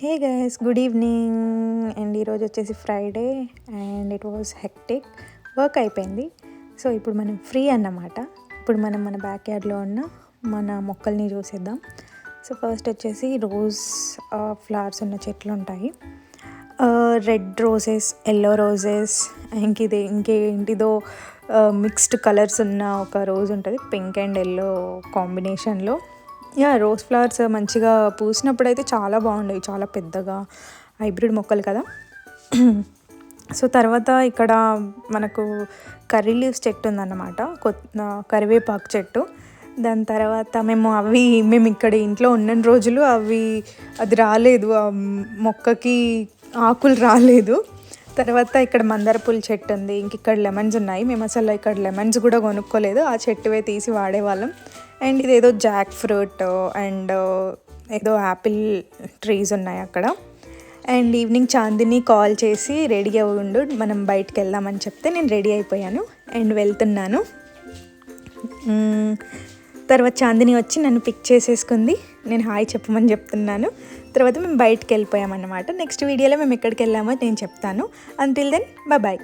Hey guys, good evening. And ఈరోజు వచ్చేసి Friday and it was hectic. Work అయిపోయింది. So ఇప్పుడు మనం ఫ్రీ అన్నమాట. ఇప్పుడు మనం మన బ్యాక్ యార్డ్లో ఉన్న మన మొక్కల్ని చూసేద్దాం. సో ఫస్ట్ వచ్చేసి రోజ్ ఫ్లవర్స్ ఉన్న చెట్లు ఉంటాయి. రెడ్ రోజెస్, ఎల్లో రోజెస్, ఇంకేంటిదో మిక్స్డ్ కలర్స్ ఉన్న ఒక రోజ్ ఉంటుంది, పింక్ అండ్ ఎల్లో కాంబినేషన్లో. రోజ్ ఫ్లవర్స్ మంచిగా పూసినప్పుడు అయితే చాలా బాగుండేవి, చాలా పెద్దగా హైబ్రిడ్ మొక్కలు కదా. సో తర్వాత ఇక్కడ మనకు కర్రీ లీవ్స్ చెట్టు ఉందన్నమాట, కరివేపాకు చెట్టు. దాని తర్వాత మేము ఇక్కడ ఇంట్లో ఉన్న రోజులు అది రాలేదు, ఆ మొక్కకి ఆకులు రాలేదు. తర్వాత ఇక్కడ మందార పూల చెట్టు ఉంది, ఇక్కడ లెమన్స్ ఉన్నాయి. మేము అసలు ఇక్కడ లెమన్స్ కూడా కొనుక్కోలేదు, ఆ చెట్టువే తీసి వాడేవాళ్ళం. అండ్ ఇదేదో జాక్ ఫ్రూట్ అండ్ ఏదో యాపిల్ ట్రీస్ ఉన్నాయి అక్కడ. అండ్ ఈవినింగ్ చాందిని కాల్ చేసి రెడీ అవ్వండు, మనం బయటికి వెళ్దామని చెప్తే నేను రెడీ అయిపోయాను అండ్ వెళ్తున్నాను. తర్వాత చాందిని వచ్చి నన్ను పిక్ చేసేసుకుంది, నేను హాయ్ చెప్పమని చెప్తున్నాను. తర్వాత మేము బయటికి వెళ్ళిపోయామన్నమాట. నెక్స్ట్ వీడియోలో మేము ఎక్కడికి వెళ్ళామో నేను చెప్తాను. Until then bye.